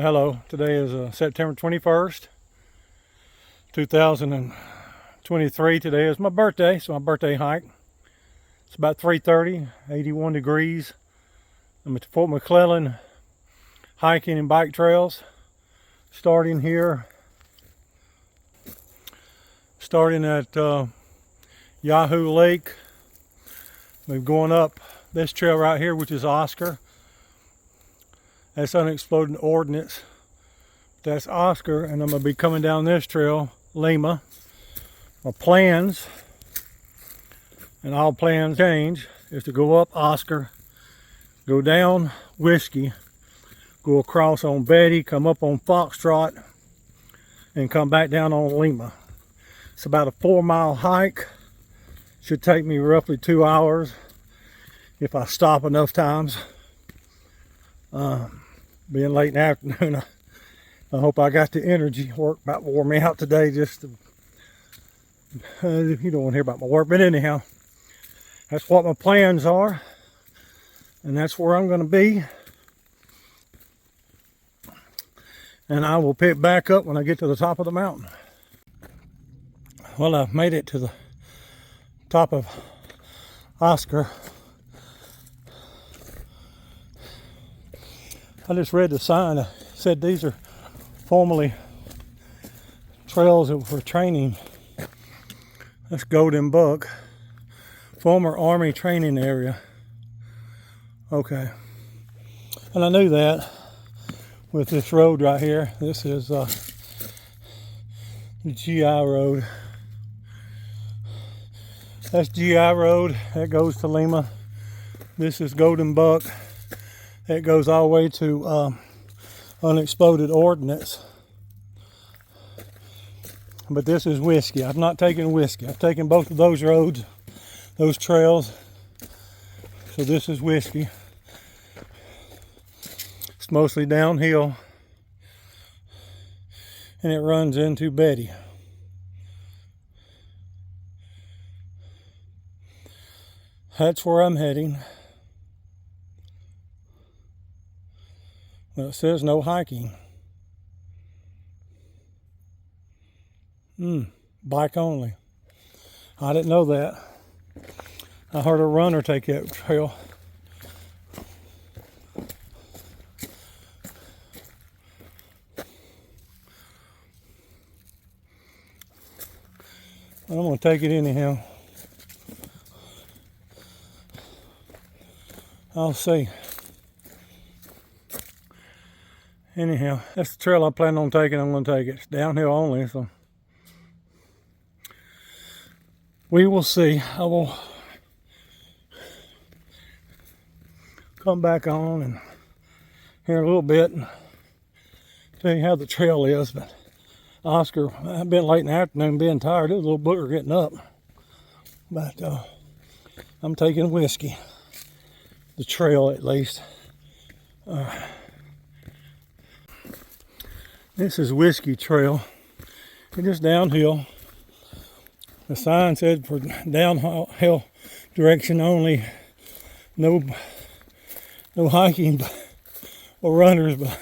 Hello, today is September 21st, 2023. Today is my birthday, so my birthday hike. It's about 3:30, 81 degrees. I'm at Fort McClellan hiking and bike trails. Starting at Yahoo Lake. We're going up this trail right here, which is Oscar. That's unexploded ordnance. That's Oscar, and I'm going to be coming down this trail, Lima. My plans, and all plans change, is to go up Oscar, go down Whiskey, go across on Betty, come up on Foxtrot, and come back down on Lima. It's about a 4-mile hike. Should take me roughly 2 hours if I stop enough times. Being late in the afternoon, I hope I got the energy. Work about wore me out today. Just to, you don't want to hear about my work, but anyhow, that's what my plans are, and that's where I'm going to be. And I will pick back up when I get to the top of the mountain. Well, I've made it to the top of Oscar. I just read the sign that said these are formerly trails that were training. That's Golden Buck, former Army training area. Okay, and I knew that with this road right here. This is the GI road. That's GI road. That goes to Lima. This is Golden Buck. It goes all the way to unexploded ordnance. But this is Whiskey. I've not taken Whiskey. I've taken both of those roads, those trails. So this is Whiskey. It's mostly downhill. And it runs into Betty. That's where I'm heading. Well, it says no hiking. Bike only. I didn't know that. I heard a runner take that trail. I'm going to take it anyhow. I'll see. Anyhow, that's the trail I plan on taking. I'm going to take it. It's downhill only, so we will see. I will come back on and here in a little bit and tell you how the trail is. But Oscar, I've been late in the afternoon, being tired. It was a little booger getting up, but I'm taking Whiskey, the trail at least. This is Whiskey Trail. It's just downhill. The sign said for downhill direction only. No hiking or runners, but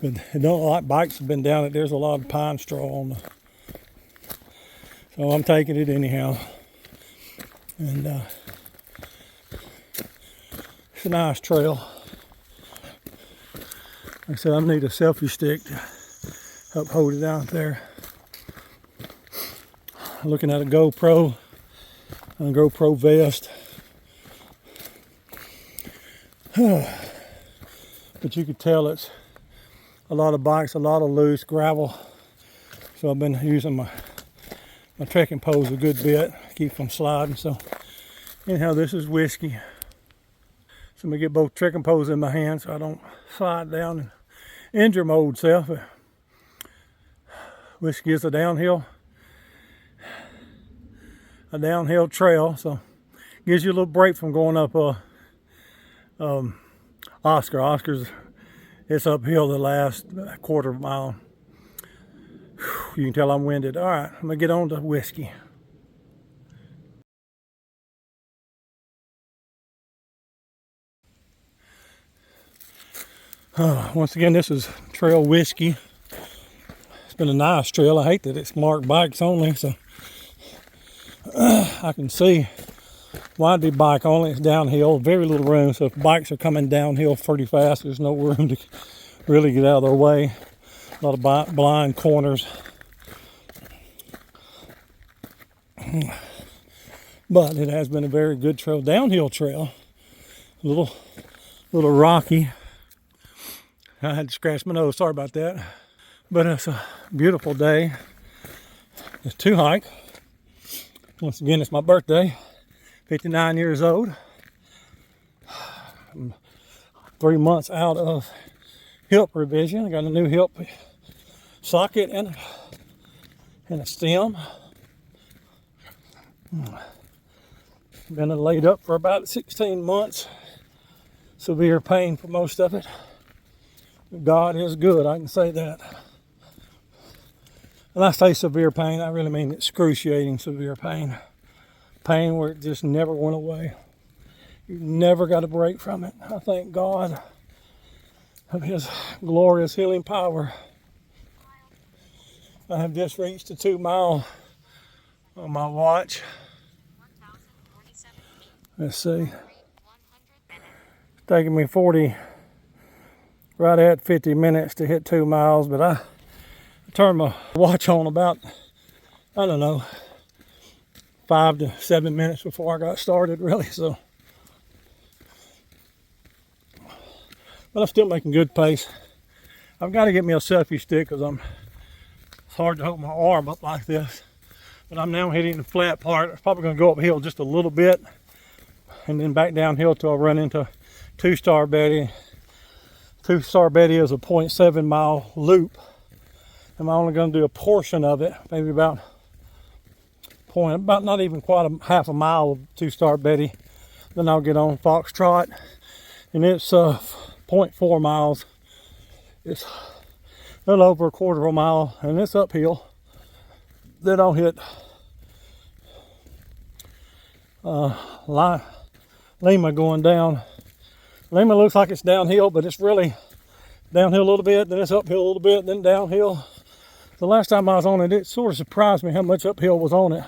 I don't like bikes have been down it. There's a lot of pine straw on the. So I'm taking it anyhow. And it's a nice trail. Like I said, I need a selfie stick to help hold it out there. Looking at a GoPro and a GoPro vest. But you could tell it's a lot of bikes, a lot of loose gravel. So I've been using my trekking poles a good bit, keep from sliding. So anyhow, this is Whiskey. So I'm gonna get both trekking poles in my hand so I don't slide down and injure my old self. Whiskey is a downhill trail, so gives you a little break from going up Oscar. Oscar's it's uphill the last quarter of a mile. You can tell I'm winded. All right, I'm gonna get on to Whiskey. Once again, this is trail, Whiskey. It's been a nice trail. I hate that it's marked bikes only, so I can see why it'd be bike only. It's downhill, very little room, so if bikes are coming downhill pretty fast, there's no room to really get out of their way. A lot of blind corners. But it has been a very good trail, downhill trail. A little rocky. I had to scratch my nose, sorry about that. But it's a beautiful day. It's to hike. Once again, it's my birthday. 59 years old. I'm 3 months out of hip revision. I got a new hip socket and a stem. Been laid up for about 16 months. Severe pain for most of it. God is good, I can say that. When I say severe pain, I really mean excruciating severe pain. Pain where it just never went away. You never got a break from it. I thank God of His glorious healing power. I have just reached the 2 mile on my watch. Let's see. It's taking me right at 50 minutes to hit 2 miles, but I turned my watch on about, I don't know, 5 to 7 minutes before I got started, really. So, but I'm still making good pace. I've got to get me a selfie stick because it's hard to hold my arm up like this. But I'm now hitting the flat part. I'm probably going to go uphill just a little bit and then back downhill till I run into Two-Star Betty. Two-Star Betty is a 0.7 mile loop. I'm only going to do a portion of it, maybe about not even quite a half a mile of Two-Star Betty. Then I'll get on Foxtrot, and it's 0.4 miles. It's a little over a quarter of a mile, and it's uphill. Then I'll hit Lima going down. Lima looks like it's downhill, but it's really downhill a little bit, then it's uphill a little bit, then downhill. The last time I was on it, it sort of surprised me how much uphill was on it.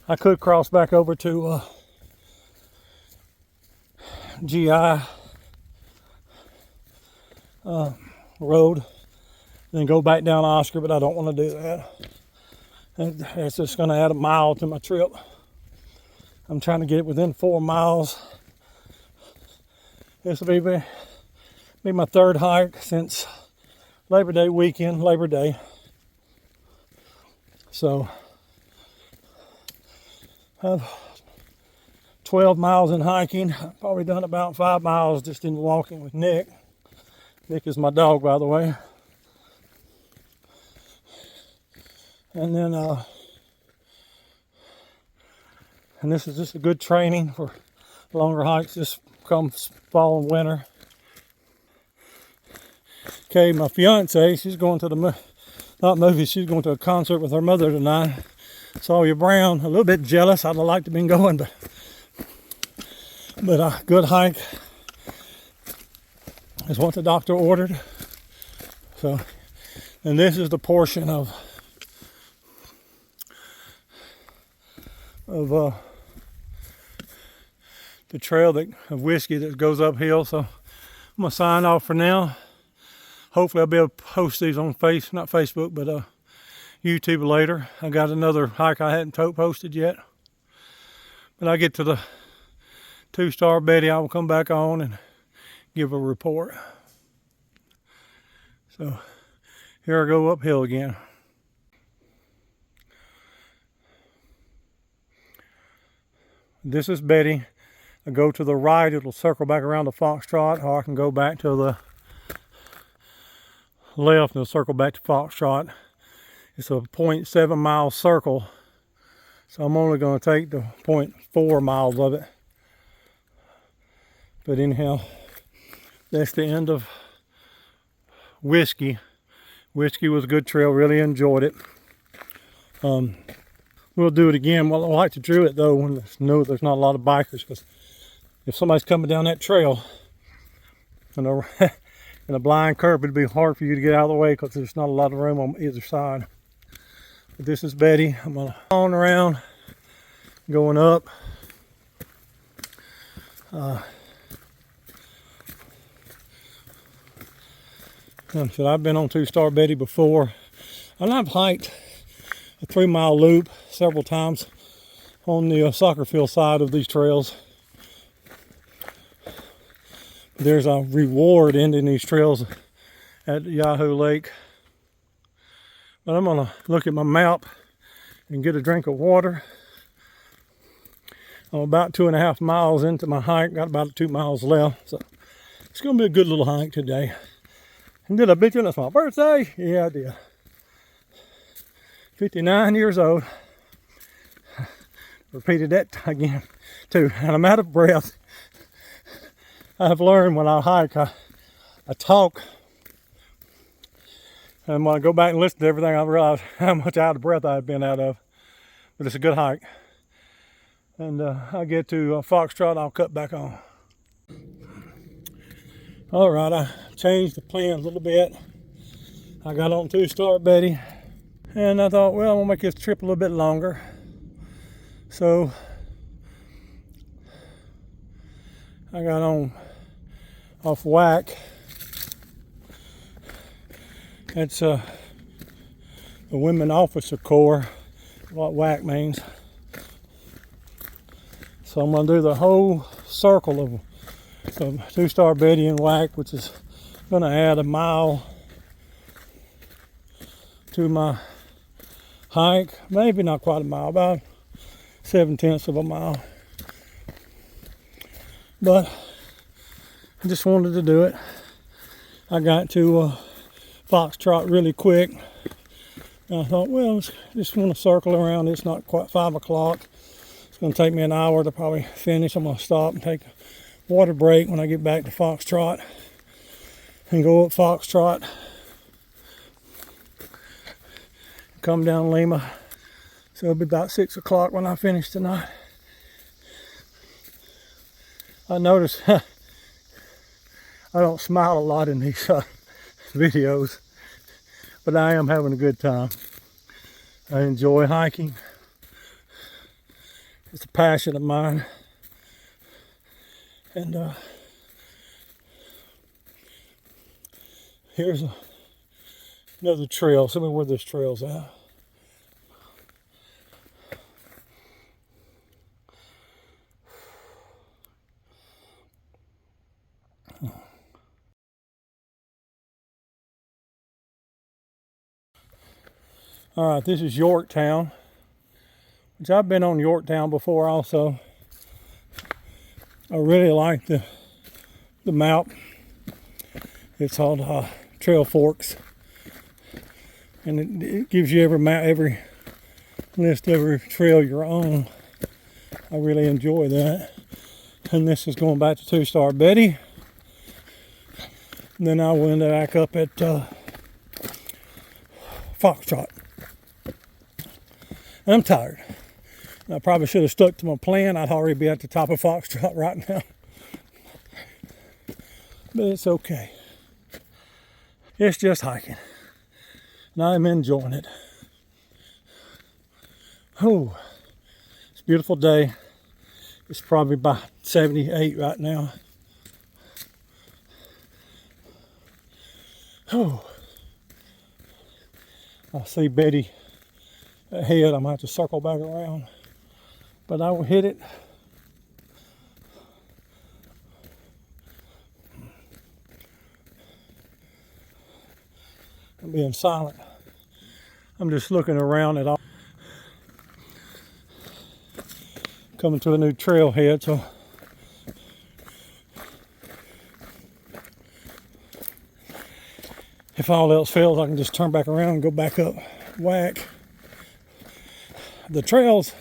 I could cross back over to GI road, then go back down Oscar, but I don't want to do that. It's just going to add a mile to my trip. I'm trying to get it within 4 miles. This will be my third hike since Labor Day weekend, Labor Day. So I've 12 miles in hiking. I've probably done about 5 miles just in walking with Nick. Nick is my dog, by the way. And then, and this is just a good training for longer hikes this come fall and winter. Okay, my fiance, she's going to she's going to a concert with her mother tonight. Sawyer Brown, a little bit jealous. I'd have liked to have been going, but a good hike is what the doctor ordered. So, and this is the portion of the trail of Whiskey that goes uphill. So I'm gonna sign off for now. Hopefully I'll be able to post these on not Facebook, but YouTube later. I got another hike I hadn't posted yet. When I get to the Two-Star Betty, I will come back on and give a report. So here I go uphill again. This is Betty. I go to the right, it'll circle back around the Foxtrot, or I can go back to the left and it'll circle back to Foxtrot. It's a 0.7 mile circle, so I'm only going to take the 0.4 miles of it. But anyhow, that's the end of Whiskey. Whiskey was a good trail, really enjoyed it. We'll do it again. Well, I like to do it though when there's not a lot of bikers, because if somebody's coming down that trail and In a blind curve, it'd be hard for you to get out of the way because there's not a lot of room on either side. But this is Betty. I'm gonna on around, going up. So I've been on 2-Star Betty before, and I've hiked a 3-mile loop several times on the soccer field side of these trails. There's a reward ending these trails at Yahoo Lake. But I'm gonna look at my map and get a drink of water. I'm about 2.5 miles into my hike, got about 2 miles left. So it's gonna be a good little hike today. And did I bet you that's my birthday? Yeah, I did. 59 years old. Repeated that again too, and I'm out of breath. I've learned when I hike, I talk, and when I go back and listen to everything, I realize how much out of breath I've been out of. But it's a good hike. And I get to Foxtrot, I'll cut back on. All right, I changed the plans a little bit. I got on 2-Star Betty, and I thought, well, I'm gonna make this trip a little bit longer. So I got on off WAC. It's the Women Officer Corps, what WAC means. So I'm gonna do the whole circle of 2-Star Betty and WAC, which is gonna add a mile to my hike. Maybe not quite a mile, about 7/10 of a mile. But I just wanted to do it. I got to Foxtrot really quick. And I thought, well, just want to circle around. It's not quite 5 o'clock. It's going to take me an hour to probably finish. I'm going to stop and take a water break when I get back to Foxtrot and go up Foxtrot, come down Lima. So it'll be about 6 o'clock when I finish tonight. I notice I don't smile a lot in these videos, but I am having a good time. I enjoy hiking. It's a passion of mine. And here's another trail. Show me where this trail's at. All right, this is Yorktown, which I've been on Yorktown before also. I really like the map. It's called Trail Forks, and it gives you every list, every trail you're on. I really enjoy that. And this is going back to 2-Star Betty. And then I will end back up at Foxtrot. I'm tired. I probably should have stuck to my plan. I'd already be at the top of Foxtrot right now. But it's okay. It's just hiking. And I'm enjoying it. Oh, it's a beautiful day. It's probably about 78 right now. Oh, I see Betty ahead. I'm gonna have to circle back around, but I will hit it. I'm being silent. I'm just looking around at all. Coming to a new trailhead, so if all else fails, I can just turn back around and go back up WAC. The trails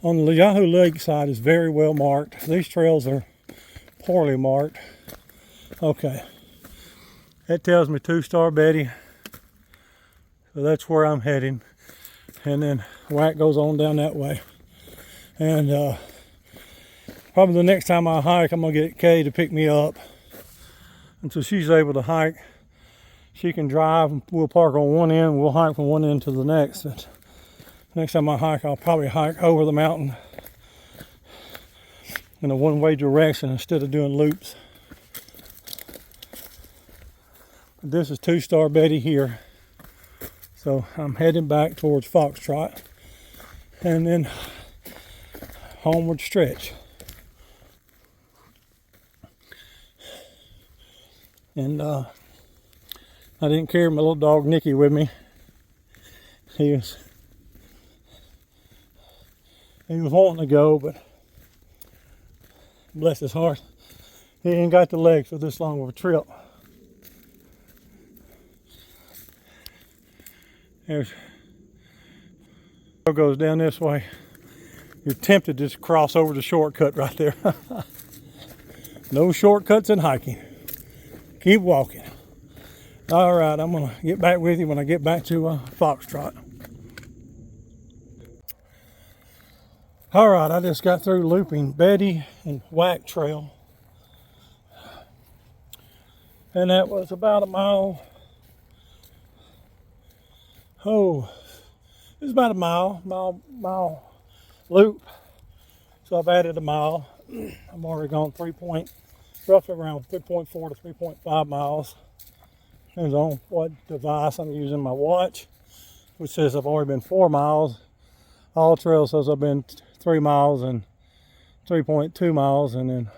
on the Yahoo Lake side is very well marked. These trails are poorly marked. Okay, that tells me 2-Star Betty, so that's where I'm heading. And then WAC goes on down that way. And probably the next time I hike, I'm gonna get Kay to pick me up until she's able to hike. She can drive, we'll park on one end, we'll hike from one end to the next. And next time I hike, I'll probably hike over the mountain in a one-way direction instead of doing loops. This is 2-star Betty here. So I'm heading back towards Foxtrot and then homeward stretch. And I didn't carry my little dog Nicky with me. He was wanting to go, but bless his heart, he ain't got the legs for this long of a trip. There's goes down this way. You're tempted to just cross over the shortcut right there. No shortcuts in hiking. Keep walking. All right, I'm gonna get back with you when I get back to Foxtrot. All right, I just got through looping Betty and Whack Trail. And that was about a mile. Oh, it was about a mile loop. So I've added a mile. I'm already gone roughly around 3.4 to 3.5 miles. Depends on what device I'm using. My watch, which says I've already been 4 miles. All Trail says I've been 3 miles and 3.2 miles, and then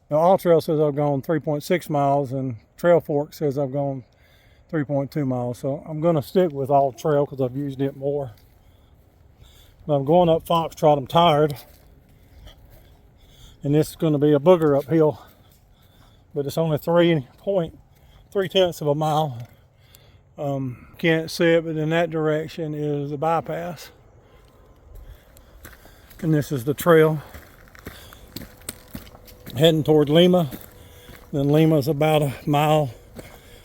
All Trail says I've gone 3.6 miles, and Trail Fork says I've gone 3.2 miles. So I'm going to stick with All Trail because I've used it more. But I'm going up Foxtrot. I'm tired, and this is going to be a booger uphill, but it's only 3.3 of a mile. Can't see it, but in that direction is the bypass, and this is the trail heading toward Lima. Then Lima's about a mile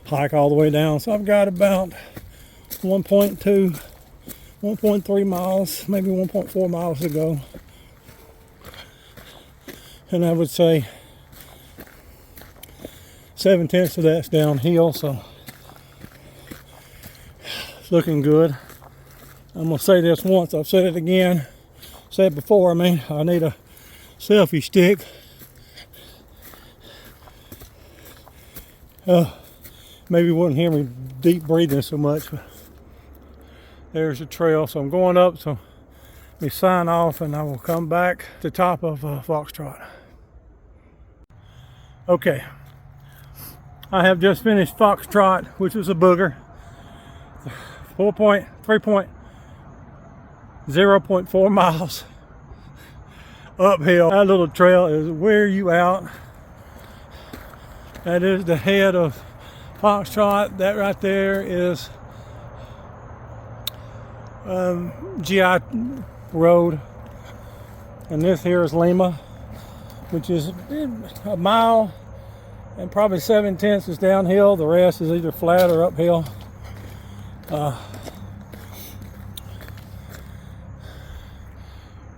hike all the way down, so I've got about 1.2 1.3 miles, maybe 1.4 miles to go. And I would say 7/10 of that's downhill, so it's looking good. I'm gonna say this once, I've said it again, said it before, I need a selfie stick. Maybe you wouldn't hear me deep breathing so much, but there's the trail. So I'm going up, so let me sign off and I will come back to the top of Foxtrot. Okay, I have just finished Foxtrot, which was a booger. 0.4 miles uphill. That little trail is wear you out. That is the head of Foxtrot. That right there is GI Road, and this here is Lima, which is a mile and probably 7/10 is downhill. The rest is either flat or uphill.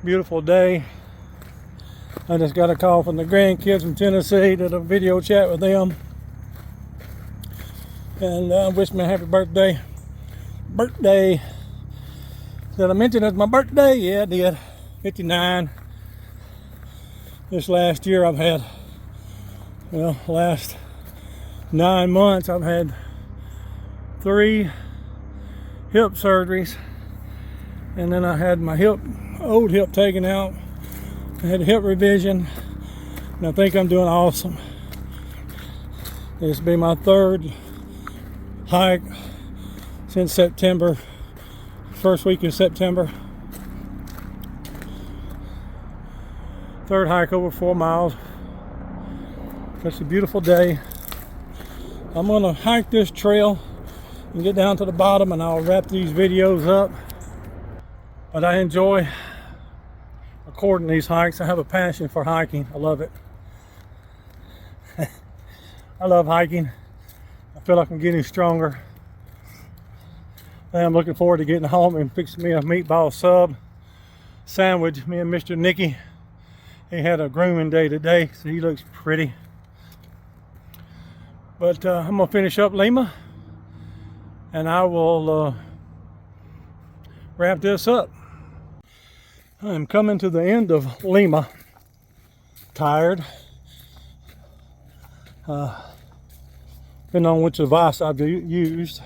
Beautiful day. I just got a call from the grandkids from Tennessee. Did a video chat with them, and wished me a happy birthday. Did I mention it's my birthday? Yeah, I did. 59. This last year I've had, last 9 months I've had 3 hip surgeries, and then I had my old hip taken out. I had a hip revision, and I think I'm doing awesome. This will be my 3rd hike since September. First week in September. 3rd hike over 4 miles. It's a beautiful day. I'm gonna hike this trail and get down to the bottom, and I'll wrap these videos up. But I enjoy recording these hikes. I have a passion for hiking. I love it. I love hiking. I feel like I'm getting stronger. I'm looking forward to getting home and fixing me a meatball sub sandwich. Me and Mr. Nicky, he had a grooming day today, so he looks pretty. But I'm gonna finish up Lima, and I will wrap this up. I'm coming to the end of Lima. Tired. Depending on which device I've used,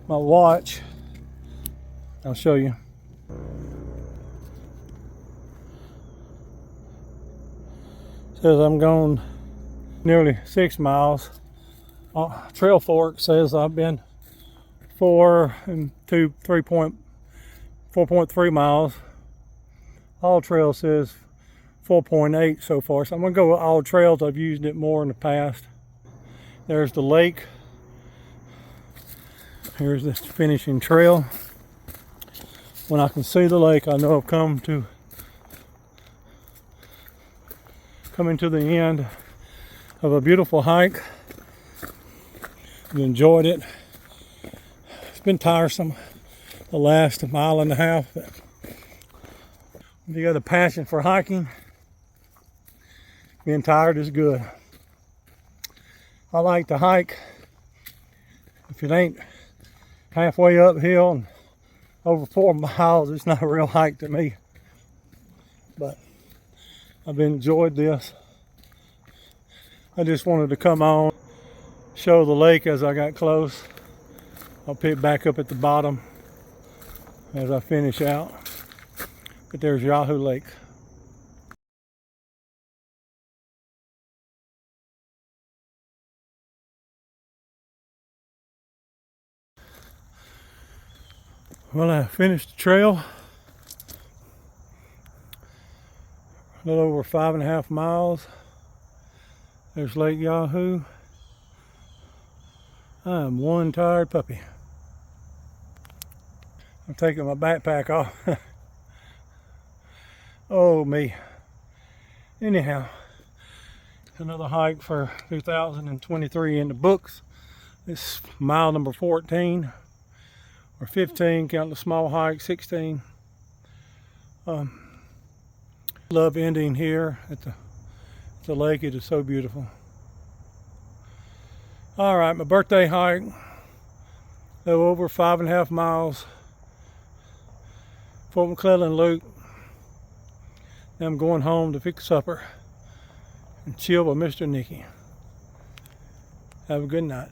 my watch, I'll show you. Says I'm going nearly 6 miles. Trail Fork says I've been 4.3 miles. All Trail says 4.8 so far. So I'm gonna go with All Trails. I've used it more in the past. There's the lake. Here's this finishing trail. When I can see the lake, I know I've coming to the end of a beautiful hike. I've enjoyed it. It's been tiresome the last mile and a half, but if you got a passion for hiking, being tired is good. I like to hike. If it ain't halfway uphill and over 4 miles, it's not a real hike to me. But I've enjoyed this. I just wanted to come on, show the lake as I got close. I'll pick back up at the bottom as I finish out. But there's Yahoo Lake. Well, I finished the trail. A little over 5.5 miles. There's Lake Yahoo. I am one tired puppy. I'm taking my backpack off. Oh me. Anyhow, another hike for 2023 in the books. This is mile number 14 or 15, counting the small hike, 16. Love ending here at the lake. It is so beautiful. All right, my birthday hike, a little over 5.5 miles. Fort McClellan loop. Now I'm going home to fix supper and chill with Mr. Nicky. Have a good night.